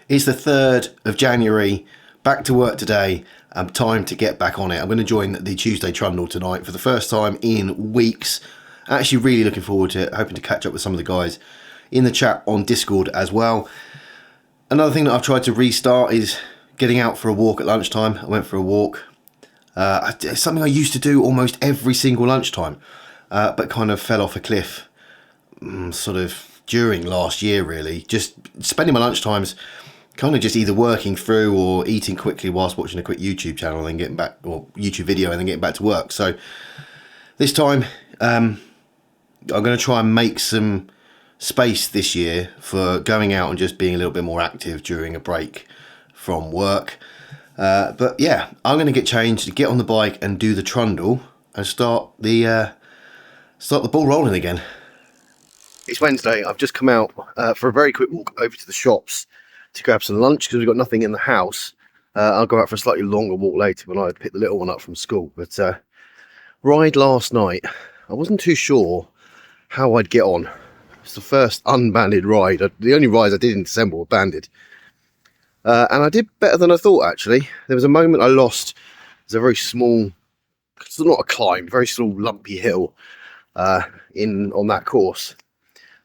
It's the 3rd of January, back to work today, time to get back on it. I'm going to join the Tuesday Trundle tonight for the first time in weeks. Actually really looking forward to it, hoping to catch up with some of the guys in the chat on Discord as well. Another thing that I've tried to restart is getting out for a walk at lunchtime. I went for a walk. It's something I used to do almost every single lunchtime, but kind of fell off a cliff sort of during last year really. Just spending my lunchtimes kind of just either working through or eating quickly whilst watching a quick YouTube channel and then getting back, or YouTube video and then getting back to work. So this time I'm going to try and make some space this year for going out and just being a little bit more active during a break from work. But yeah, I'm going to get changed, get on the bike and do the trundle and start the ball rolling again. It's Wednesday. I've just come out for a very quick walk over to the shops to grab some lunch because we've got nothing in the house. I'll go out for a slightly longer walk later when I pick the little one up from school. But ride last night, I wasn't too sure how I'd get on. It's the first unbanded ride. The only rides I did in December were banded. And I did better than I thought, actually. There was a moment I lost. There's a very small, it's not a climb, very small lumpy hill on that course.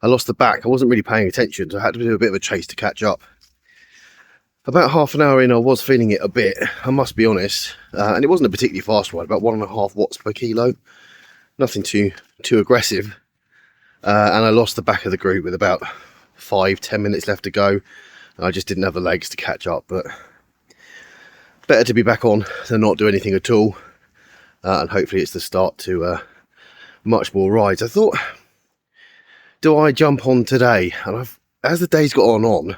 I lost the back. I wasn't really paying attention, so I had to do a bit of a chase to catch up. About half an hour in, I was feeling it a bit, I must be honest. And it wasn't a particularly fast ride, about 1.5 watts per kilo. Nothing too aggressive. And I lost the back of the group with about 5-10 minutes left to go. I just didn't have the legs to catch up, but better to be back on than not do anything at all. And hopefully it's the start to much more rides. I thought, do I jump on today? And as the days got on,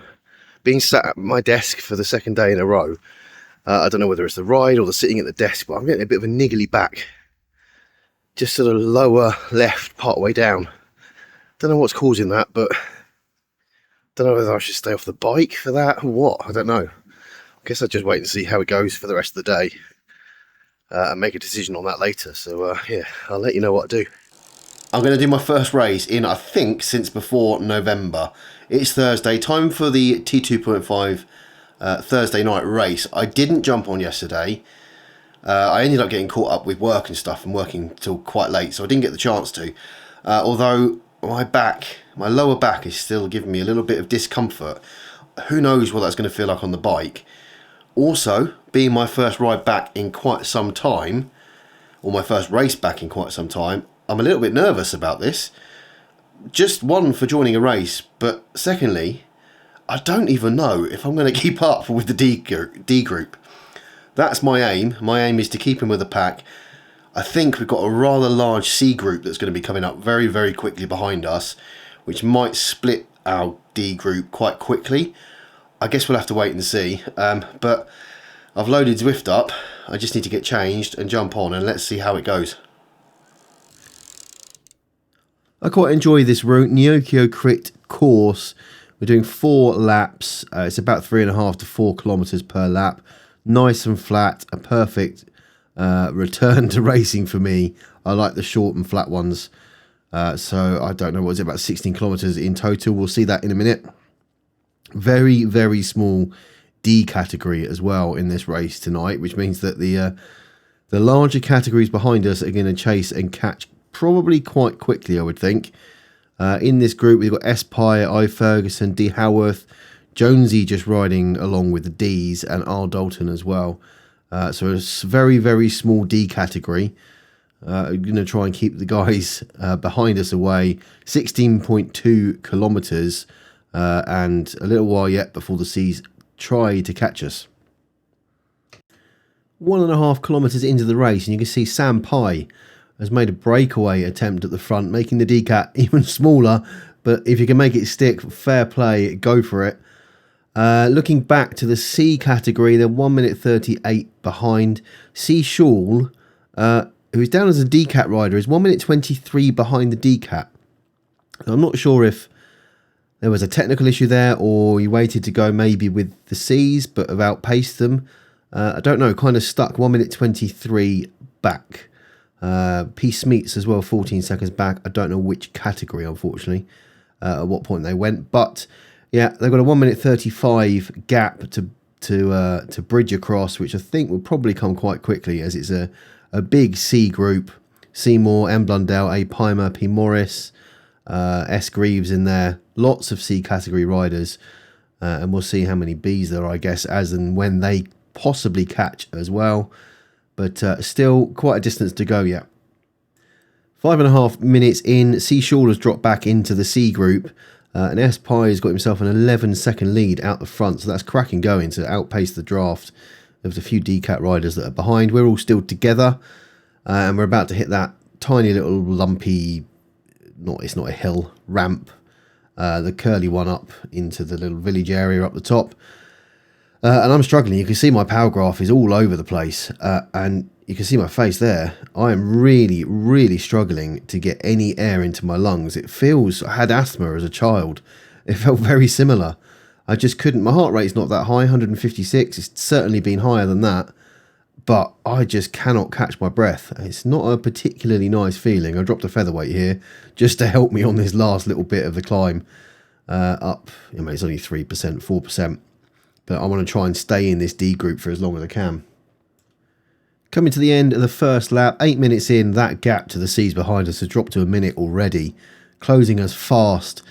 being sat at my desk for the second day in a row, I don't know whether it's the ride or the sitting at the desk, but I'm getting a bit of a niggly back. Just sort of lower left part way down. Don't know what's causing that, but don't know whether I should stay off the bike for that or what. I don't know. I guess I'll just wait and see how it goes for the rest of the day and make a decision on that later. So yeah, I'll let you know what I do. I'm going to do my first race in, I think, since before November. It's Thursday, time for the T2.5 Thursday night race. I didn't jump on yesterday. I ended up getting caught up with work and stuff and working till quite late, so I didn't get the chance to. Although my lower back is still giving me a little bit of discomfort. Who knows what that's going to feel like on the bike. Also, being my first ride back in quite some time, or my first race back in quite some time, I'm a little bit nervous about this. Just one, for joining a race, but secondly, I don't even know if I'm going to keep up with the D group. That's my aim. My aim is to keep in with the pack. I think we've got a rather large C group that's going to be coming up very, very quickly behind us, which might split our D group quite quickly. I guess we'll have to wait and see. But I've loaded Zwift up. I just need to get changed and jump on, and let's see how it goes. I quite enjoy this route, Neokyo Crit Course. We're doing 4 laps. It's about 3.5 to 4 kilometers per lap. Nice and flat, a perfect return to racing for me. I like the short and flat ones. So I don't know, what is it, about 16 kilometers in total. We'll see that in a minute. Very, very small D category as well in this race tonight, which means that the larger categories behind us are going to chase and catch probably quite quickly, I would think. In this group, we've got S. Pye, I. Ferguson, D. Howarth, Jonesy just riding along with the Ds, and R. Dalton as well. So it's very, very small D category. I'm going to try and keep the guys behind us away. 16.2 kilometres and a little while yet before the Cs try to catch us. 1.5 kilometres into the race, and you can see Sam Pye has made a breakaway attempt at the front, making the D-Cat even smaller. But if you can make it stick, fair play, go for it. Looking back to the C category, they're 1 minute 38 behind. C Shawl, who's down as a D-Cat rider, is 1 minute 23 behind the D-Cat. I'm not sure if there was a technical issue there or he waited to go maybe with the Cs but have outpaced them. I don't know, kind of stuck 1 minute 23 back. P. Smeets as well, 14 seconds back. I don't know which category, unfortunately, at what point they went. But Yeah, they've got a 1 minute 35 gap to bridge across, which I think will probably come quite quickly as it's a big C group. Seymour, M. Blundell, A. Pimer, P. Morris, S. Greaves in there. Lots of C category riders. And we'll see how many Bs there are, I guess, as and when they possibly catch as well. But still quite a distance to go yet. 5.5 minutes in, C. Shaw has dropped back into the C group. And S. Pye has got himself an 11-second lead out the front. So that's cracking going to outpace the draft of the few DCAT riders that are behind. We're all still together. And we're about to hit that tiny little lumpy, it's not a hill, ramp. The curly one up into the little village area up the top. And I'm struggling. You can see my power graph is all over the place. And you can see my face there. I am really, really struggling to get any air into my lungs. It feels, I had asthma as a child. It felt very similar. I just couldn't, my heart rate's not that high, 156. It's certainly been higher than that. But I just cannot catch my breath. It's not a particularly nice feeling. I dropped a featherweight here just to help me on this last little bit of the climb up. It's only 3%, 4%. But I want to try and stay in this D group for as long as I can. Coming to the end of the first lap, 8 minutes in, that gap to the C's behind us has dropped to a minute already, closing us fast.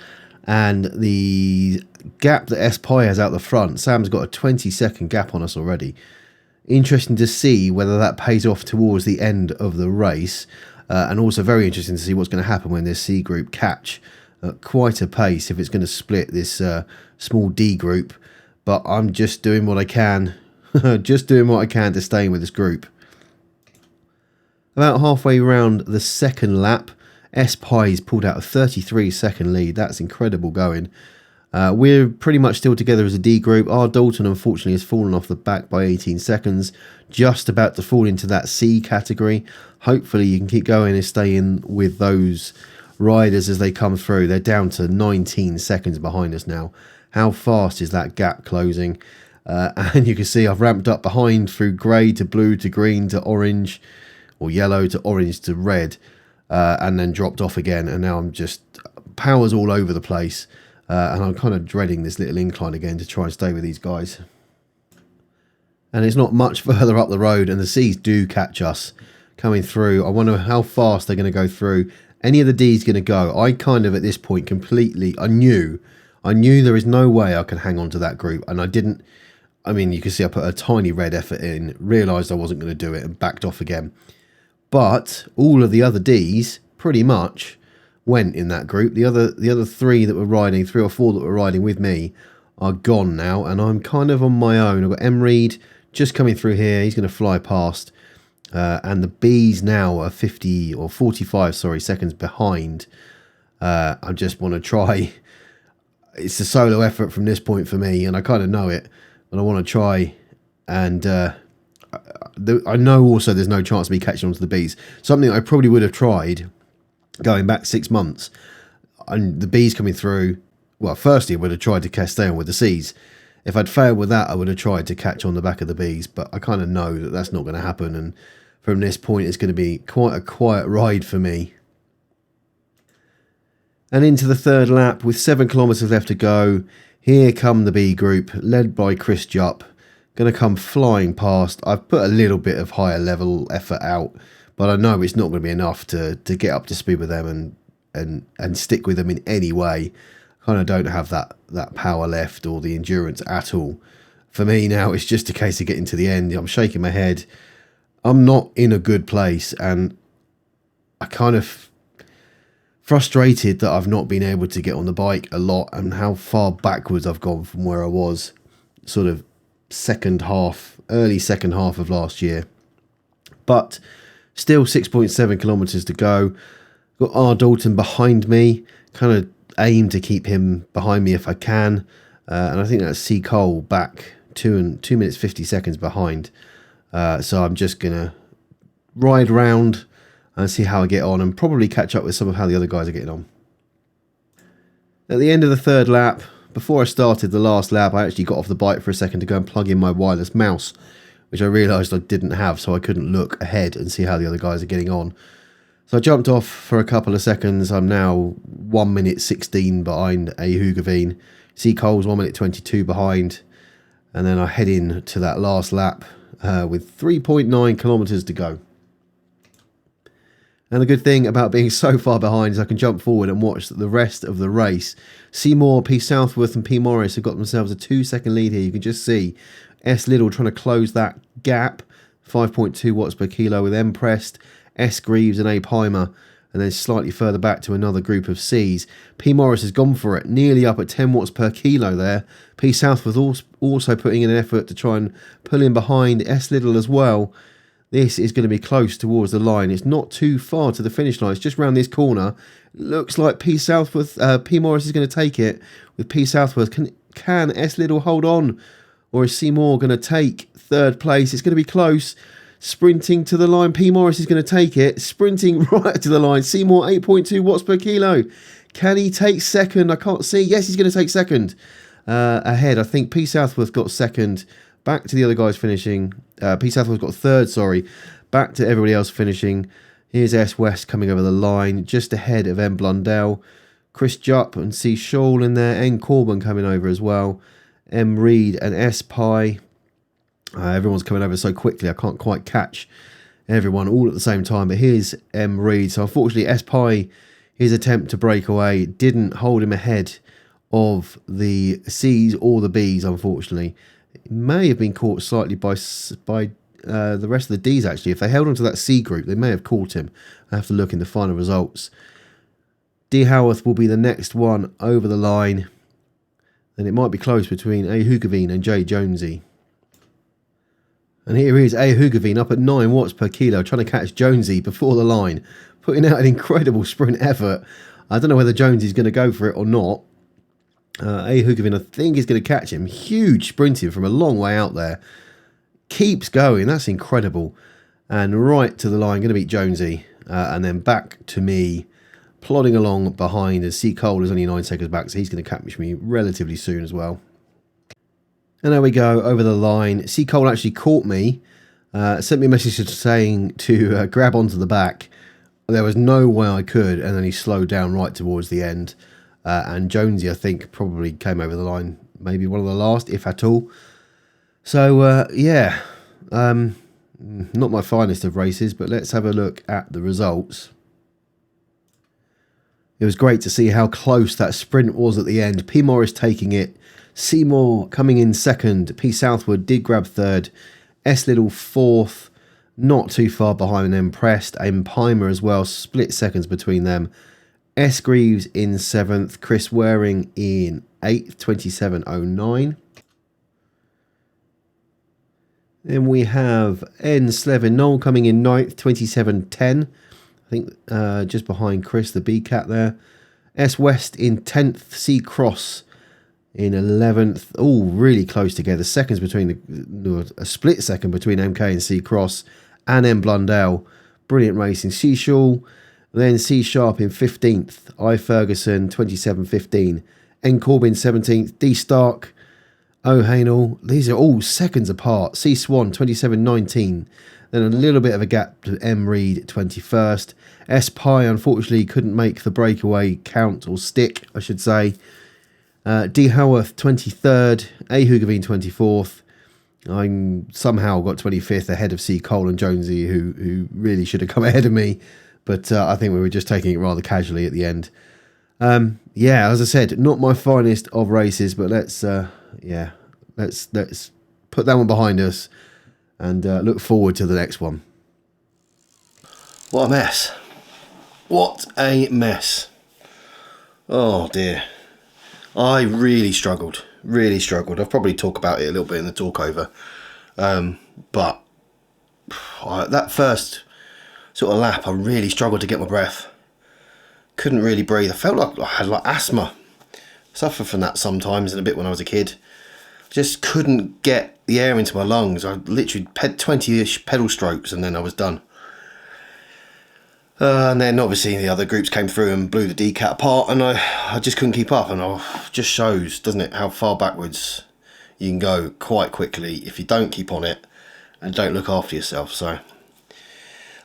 And the gap that S. Pye has out the front, Sam's got a 20-second gap on us already. Interesting to see whether that pays off towards the end of the race. And also very interesting to see what's going to happen when this C group catch at quite a pace, if it's going to split this small D group. But I'm just doing what I can, just doing what I can to stay with this group. About halfway around the second lap, S. Pye's pulled out a 33-second lead. That's incredible going. We're pretty much still together as a D group. R. Dalton, unfortunately, has fallen off the back by 18 seconds. Just about to fall into that C category. Hopefully you can keep going and stay in with those riders as they come through. They're down to 19 seconds behind us now. How fast is that gap closing? And you can see I've ramped up behind through grey to blue to green to orange, or yellow to orange to red, and then dropped off again. And now I'm just powers all over the place. And I'm kind of dreading this little incline again to try and stay with these guys. And it's not much further up the road, and the C's do catch us coming through. I wonder how fast they're going to go through. Any of the D's going to go. I kind of at this point completely, I knew there is no way I can hang on to that group, and I didn't. I mean, you can see I put a tiny red effort in, realised I wasn't going to do it, and backed off again. But all of the other D's pretty much went in that group. The other three that were riding, 3 or 4 that were riding with me, are gone now, and I'm kind of on my own. I've got M. Reed just coming through here. He's going to fly past, and the B's now are 50 or 45, seconds behind. I just want to try. It's a solo effort from this point for me, and I kind of know it, but I want to try. And I know also there's no chance of me catching onto the B's. Something I probably would have tried going back 6 months. And the B's coming through. Well, firstly, I would have tried to stay on with the C's. If I'd failed with that, I would have tried to catch on the back of the B's. But I kind of know that that's not going to happen. And from this point, it's going to be quite a quiet ride for me. And into the third lap with 7 kilometres left to go. Here come the B group, led by Chris Jupp. Going to come flying past. I've put a little bit of higher level effort out, but I know it's not going to be enough to get up to speed with them and stick with them in any way. Kind of don't have that power left or the endurance at all. For me now, it's just a case of getting to the end. I'm shaking my head. I'm not in a good place, and I kind of frustrated that I've not been able to get on the bike a lot, and how far backwards I've gone from where I was sort of early second half of last year. But still 6.7 kilometres to go. Got R. Dalton behind me. Kind of aim to keep him behind me if I can. And I think that's C. Cole back 2 minutes 50 seconds behind. So I'm just going to ride round and see how I get on, and probably catch up with some of how the other guys are getting on. At the end of the third lap, before I started the last lap, I actually got off the bike for a second to go and plug in my wireless mouse, which I realised I didn't have, so I couldn't look ahead and see how the other guys are getting on. So I jumped off for a couple of seconds. I'm now 1 minute 16 behind A. Hugaveen, See Cole's 1 minute 22 behind. And then I head in to that last lap with 3.9 kilometres to go. And the good thing about being so far behind is I can jump forward and watch the rest of the race. Seymour, P. Southworth and P. Morris have got themselves a 2-second lead here. You can just see S. Little trying to close that gap. 5.2 watts per kilo with M. Prest, S. Greaves and A. Pimer. And then slightly further back to another group of C's. P. Morris has gone for it, nearly up at 10 watts per kilo there. P. Southworth also putting in an effort to try and pull in behind S. Little as well. This is going to be close towards the line. It's not too far to the finish line. It's just round this corner. Looks like P. Morris is going to take it with P. Southworth. Can S. Little hold on? Or is Seymour going to take third place? It's going to be close. Sprinting to the line. P. Morris is going to take it. Sprinting right to the line. Seymour, 8.2 watts per kilo. Can he take second? I can't see. Yes, he's going to take second. Ahead, I think P. Southworth got second. Back to the other guys finishing. P. Southworth got third, sorry. Back to everybody else finishing. Here's S. West coming over the line, just ahead of M. Blundell. Chris Jupp and C. Shawl in there. N. Corbin coming over as well. M. Reed and S. Pye. Everyone's coming over so quickly, I can't quite catch everyone all at the same time. But here's M. Reed. So unfortunately, S. Pye, his attempt to break away didn't hold him ahead of the C's or the B's, unfortunately. It may have been caught slightly by the rest of the D's, actually. If they held on to that C group, they may have caught him. I have to look in the final results. D. Howarth will be the next one over the line. And it might be close between A. Hugavine and J. Jonesy. And here is A. Hugavine up at 9 watts per kilo, trying to catch Jonesy before the line. Putting out an incredible sprint effort. I don't know whether Jonesy's going to go for it or not. A. Hugavine, I think, is going to catch him. Huge sprinting from a long way out there. Keeps going. That's incredible. And right to the line, going to beat Jonesy. And then back to me, plodding along behind as C. Cole is only 9 seconds back, so he's going to catch me relatively soon as well. And there we go, over the line. C. Cole actually caught me. Sent me a message saying to grab onto the back. There was no way I could, and then he slowed down right towards the end. And Jonesy, I think, probably came over the line, maybe one of the last, if at all. So, yeah, not my finest of races, but let's have a look at the results. It was great to see how close that sprint was at the end. P. Morris taking it. Seymour coming in second. P. Southwood did grab third. S. Little fourth. Not too far behind them. Prest. M. Pimer as well. Split seconds between them. S. Greaves in 7th. Chris Waring in 8th. 27.09. Then we have N. Slevin Knoll coming in 9th. 27.10. I think just behind Chris, the B-Cat there. S. West in 10th. C. Cross in 11th. Oh, really close together. Seconds between a split second between MK and C. Cross and M. Blundell. Brilliant racing. C. Shaw, then C. Sharp in 15th. I. Ferguson 27.15. N. Corbin 17th. D. Stark, O. Hainel. These are all seconds apart. C. Swan 27.19. Then a little bit of a gap to M. Reed 21st. S. Pye unfortunately couldn't make the breakaway count, or stick, I should say. D. Howarth 23rd, A. Hugavine 24th. I somehow got 25th ahead of C. Cole and Jonesy, who really should have come ahead of me, but I think we were just taking it rather casually at the end. Yeah, as I said, not my finest of races, but let's put that one behind us and look forward to the next one. What a mess! What a mess! Oh dear. I really struggled. I'll probably talk about it a little bit in the talk over. But that first sort of lap, I really struggled to get my breath. Couldn't really breathe. I felt like I had asthma. Suffered from that sometimes and a bit when I was a kid. Just couldn't get the air into my lungs. I literally had 20-ish pedal strokes and then I was done. And then obviously the other groups came through and blew the D-Cat apart, and I just couldn't keep up. And it just shows, doesn't it, how far backwards you can go quite quickly if you don't keep on it and don't look after yourself. So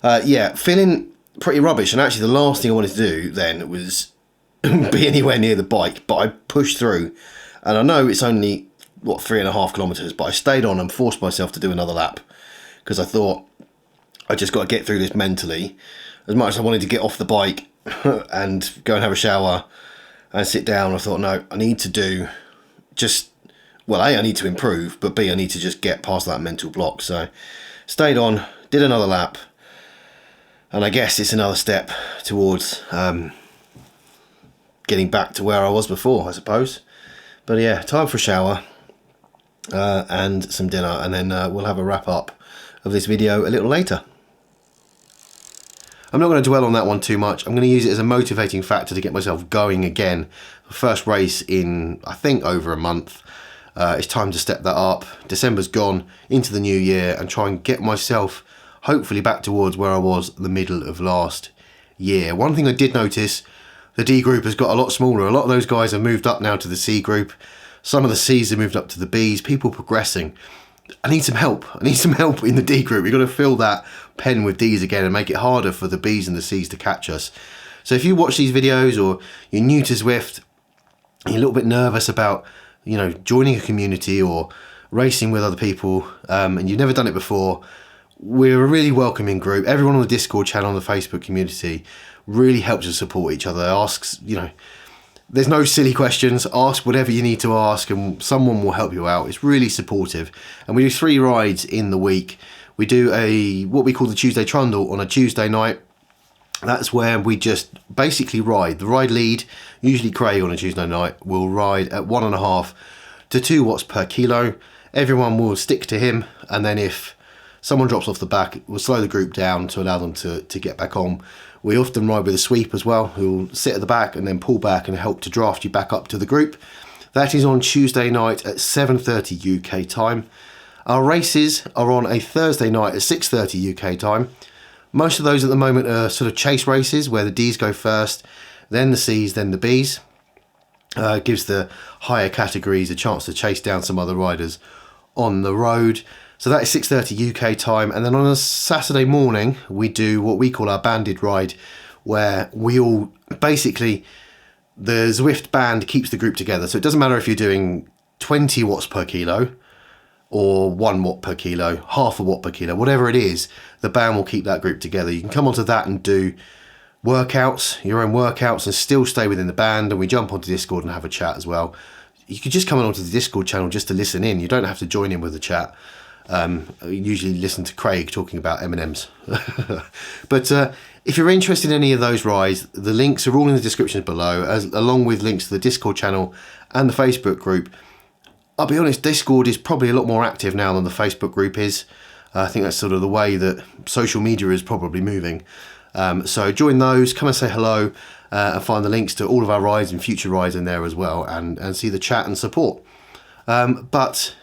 yeah, feeling pretty rubbish. And actually the last thing I wanted to do then was be anywhere near the bike, but I pushed through And I know it's only, what, 3.5 kilometres, but I stayed on and forced myself to do another lap because I thought I just got to get through this mentally. As much as I wanted to get off the bike and go and have a shower and sit down, I thought, no, I need to do just, well, A, I need to improve, but B, I need to just get past that mental block. So stayed on, did another lap, and I guess it's another step towards getting back to where I was before, I suppose. But yeah, time for a shower and some dinner, and then we'll have a wrap up of this video a little later. I'm not going to dwell on that one too much. I'm going to use it as a motivating factor to get myself going again. First race in, I think, over a month. It's time to step that up. December's gone, into the new year, and try and get myself hopefully back towards where I was the middle of last year. One thing I did notice, the D group has got a lot smaller. A lot of those guys have moved up now to the C group. Some of the C's have moved up to the B's. People progressing. I need some help. I need some help in the D group. We've got to fill that pen with D's again and make it harder for the B's and the C's to catch us. So if you watch these videos or you're new to Zwift, you're a little bit nervous about, you know, joining a community or racing with other people, and you've never done it before, we're a really welcoming group. Everyone on the Discord channel, on the Facebook community, really helps us support each other. Asks, you know, there's no silly questions. Ask whatever you need to ask and someone will help you out. It's really supportive. And we do 3 rides in the week. We do what we call the Tuesday Trundle on a Tuesday night. That's where we just basically ride. The ride lead, usually Craig on a Tuesday night, will ride at 1.5 to 2 watts per kilo. Everyone will stick to him, and then if someone drops off the back, we'll slow the group down to allow them to get back on. We often ride with a sweep as well, who will sit at the back and then pull back and help to draft you back up to the group. That is on Tuesday night at 7:30 UK time. Our races are on a Thursday night at 6:30 UK time. Most of those at the moment are sort of chase races where the D's go first, then the C's, then the B's. Gives the higher categories a chance to chase down some other riders on the road. So that is 6:30 UK time. And then on a Saturday morning, we do what we call our banded ride, where we all basically, the Zwift band keeps the group together. So it doesn't matter if you're doing 20 watts per kilo or 1 watt per kilo, half a watt per kilo, whatever it is, the band will keep that group together. You can come onto that and do workouts, your own workouts, and still stay within the band. And we jump onto Discord and have a chat as well. You could just come onto the Discord channel just to listen in. You don't have to join in with the chat. I usually listen to Craig talking about M&Ms. But if you're interested in any of those rides, the links are all in the description below, along with links to the Discord channel and the Facebook group. I'll be honest, Discord is probably a lot more active now than the Facebook group is. I think that's sort of the way that social media is probably moving. So join those, come and say hello, and find the links to all of our rides and future rides in there as well, and see the chat and support. But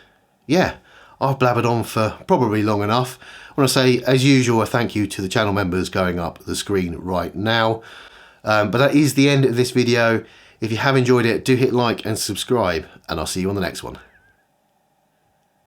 yeah, I've blabbered on for probably long enough. I want to say, as usual, a thank you to the channel members going up the screen right now. But that is the end of this video. If you have enjoyed it, do hit like and subscribe, and I'll see you on the next one.